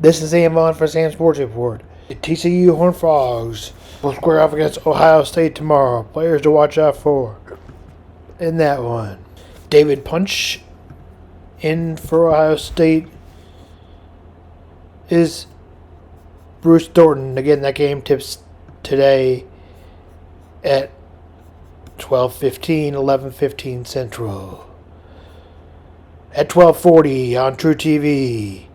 This is Sam Vaughan for Sam Sports Report. The TCU Horned Frogs will square off against Ohio State tomorrow. Players to watch out for in that one. David Punch in for Ohio State is Bruce Thornton. Again, that game tips today at 12:15, 11:15 Central. At 12:40 on truTV,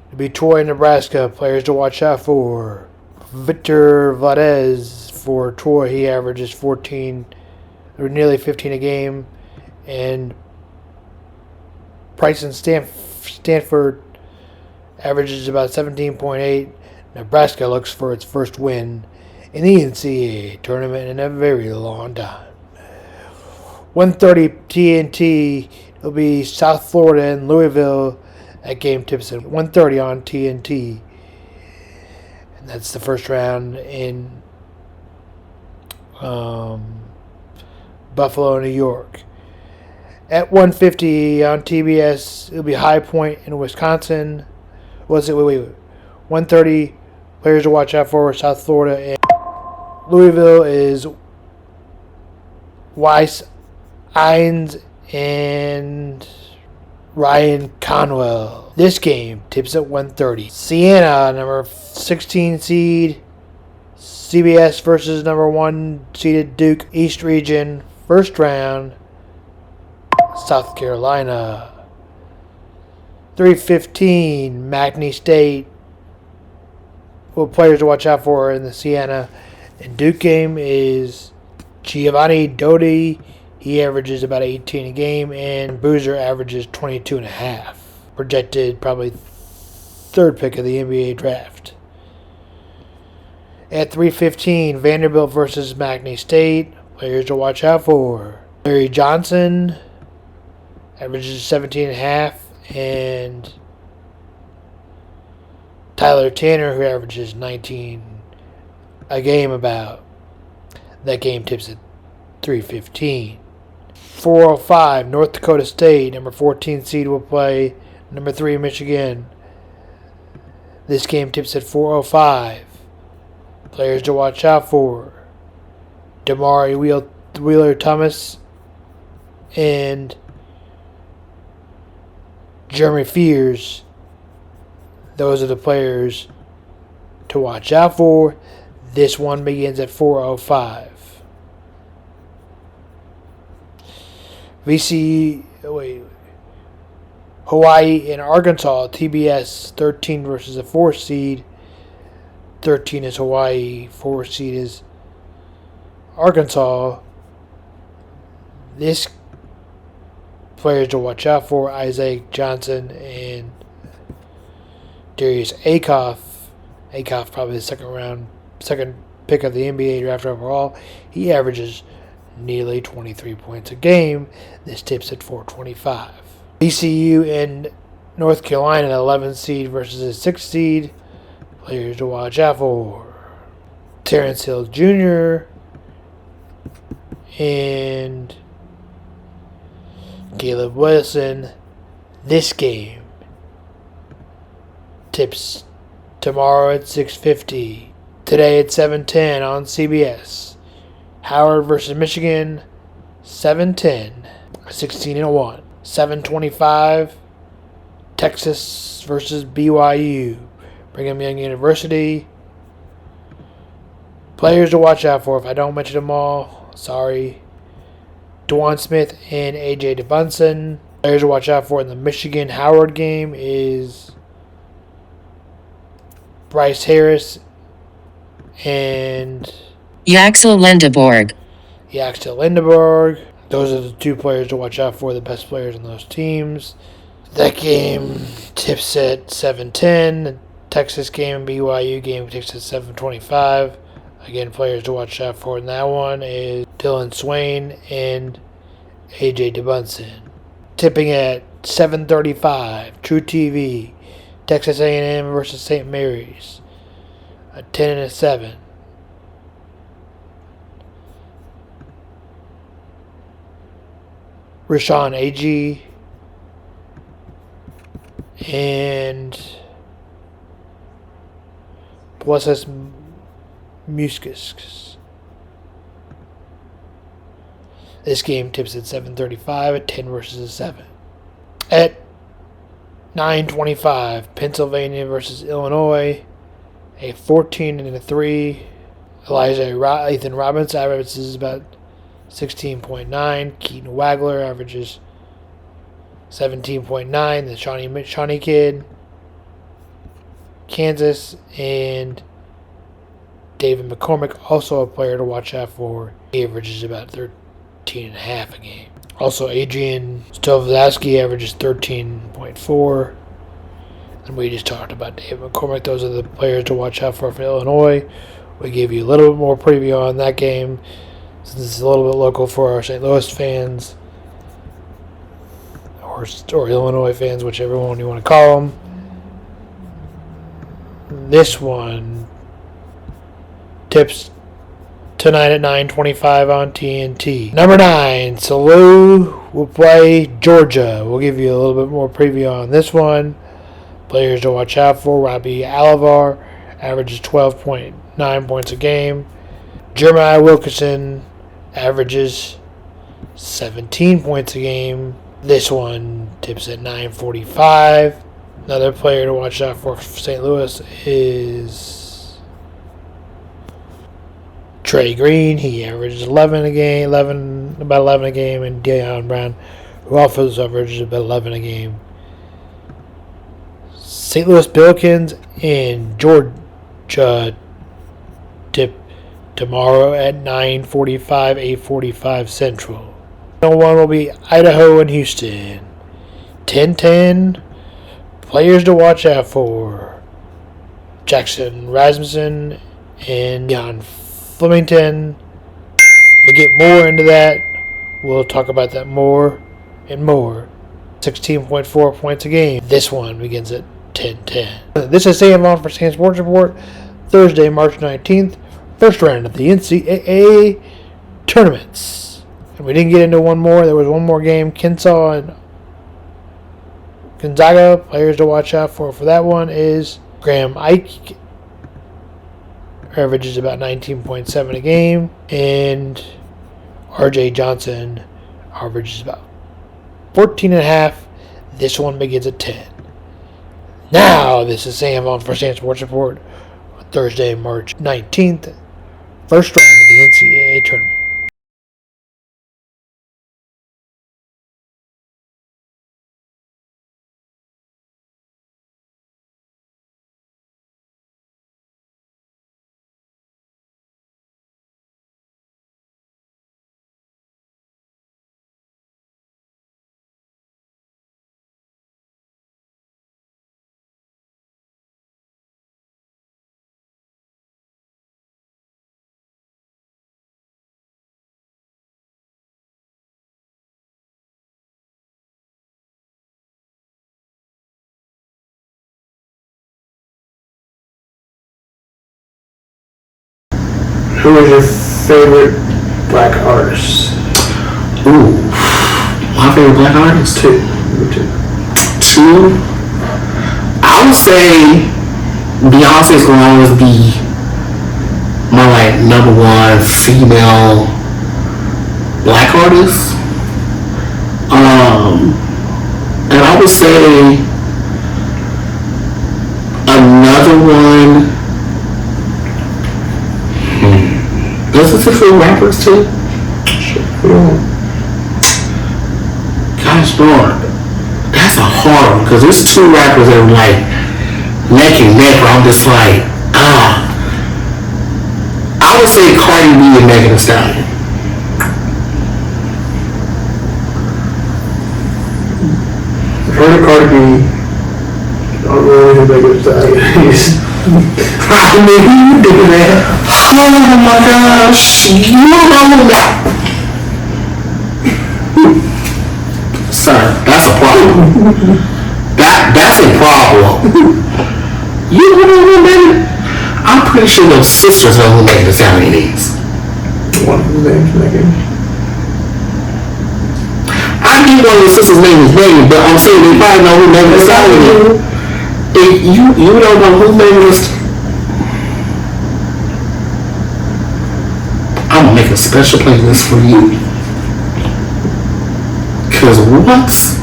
it'll be Troy, Nebraska. Players to watch out for. Victor Valdez for Troy. He averages 14, or nearly 15 a game. And Bryson Stanford averages about 17.8. Nebraska looks for its first win in the NCAA tournament in a very long time. 1:30 TNT. It'll be South Florida and Louisville. That game tips at 1:30 on TNT. And that's the first round in Buffalo, New York. At 1:50 on TBS, it'll be High Point in Wisconsin. 1:30, players to watch out for, South Florida. And Louisville is Weiss Ines and Ryan Conwell. This game tips at 1:30. Siena, number 16 seed. CBS versus number 1 seeded Duke East Region. First round. South Carolina. 3:15. McNeese State. Well, players to watch out for in the Siena and Duke game is Giovanni Dodi. He averages about 18 a game, and Boozer averages 22.5. Projected probably third pick of the NBA draft. At 3:15, Vanderbilt versus McNeese State. Players to watch out for. Larry Johnson averages 17.5, and Tyler Tanner, who averages 19 a game about. That game tips at 3:15. 4:05, North Dakota State, number 14 seed, will play number 3 Michigan. This game tips at 4:05. Players to watch out for. Damari Wheeler-Thomas and Jeremy Fears. Those are the players to watch out for. This one begins at 4:05. Hawaii and Arkansas, TBS, 13 versus a 4 seed. 13 is Hawaii, 4 seed is Arkansas. This players to watch out for, Isaac Johnson and Darius Akoff. Akoff probably the second pick of the NBA draft overall. He averages nearly 23 points a game. This tips at 4:25. VCU and North Carolina, 11 seed versus a 6 seed. Players to watch out for. Terrence Hill Jr. and Caleb Wilson. This game tips tomorrow at 6:50. Today at 7:10 on CBS. Howard versus Michigan, 7:10, 16-1. 7:25, Texas versus BYU, Brigham Young University. Players to watch out for. If I don't mention them all, sorry. DeJuan Smith and AJ DeBunson. Players to watch out for in the Michigan-Howard game is Bryce Harris and Yaxel Lindeborg. Those are the 2 players to watch out for, the best players on those teams. That game tips at 7:10. The Texas game and BYU game tips at 7:25. Again, players to watch out for in that one is Dylan Swain and AJ DeBunson. Tipping at 7:35, truTV, Texas A&M versus St. Mary's, a 10 and a 7. Rashawn Agee and Blesses Muscus. This game tips at 7:35, a 10 versus a 7. At 9:25, Pennsylvania versus Illinois, a 14 and a 3. Ethan Robbins averages about 16.9. Keaton Wagler averages 17.9. The Shawnee kid, Kansas, and David McCormick, also a player to watch out for. He averages about 13.5 a game. Also, Adrian Stovlowski averages 13.4. And we just talked about David McCormick. Those are the players to watch out for Illinois. We gave you a little bit more preview on that game, since it's a little bit local for our St. Louis fans, or Illinois fans, whichever one you want to call them. This one tips tonight at 9:25 on TNT. Number 9, Salou will play Georgia. We'll give you a little bit more preview on this one. Players to watch out for: Robbie Alivar averages 12.9 points a game. Jeremiah Wilkerson averages 17 points a game. This one tips at 9:45. Another player to watch out for St. Louis is Trey Green. He averages 11 a game, about 11 a game, and Deion Brown, who also averages about 11 a game. St. Louis Billikens and Georgia tip tomorrow at 9:45, 8:45 Central. Number 1 will be Idaho and Houston. 10-10. Players to watch out for: Jackson Rasmussen and Jan Flemington. If we get more into that, we'll talk about that more and more. 16.4 points a game. This one begins at 10-10. This is Sam Vaughan for Sam Sports Report. Thursday, March 19th. First round of the NCAA tournaments. And we didn't get into one more. There was one more game. Kennesaw and Gonzaga. Players to watch out for that one is Graham Ike. Averages about 19.7 a game. And RJ Johnson averages about 14.5. This one begins at 10. Now, this is Sam on for Sam Sports Report on Thursday, March 19th. First round of the NCAA tournament. Who is your favorite black artist? Ooh, my favorite black artist? Two. I would say Beyonce's gonna always be my number one female black artist. And I would say another one. Does it for rappers too? Sure. Gosh darn, that's a hard one because there's two rappers that are like neck and neck where I'm just like, I would say Cardi B and Megan Thee Stallion. I've heard of Cardi B. I don't really know who Megan Thee Stallion is. I mean, who you thinking that? Oh my gosh, you don't know that. Sir, that's a problem. That's a problem. You don't know who Megan? I'm pretty sure those sisters know who Megan Thee Stallion is. One of his name's Megan. I think one of the sisters' name is Megan, but I'm saying they probably know who Megan Thee Stallion is. You don't know who Megan is. gonna make a special playlist for you. Cause what?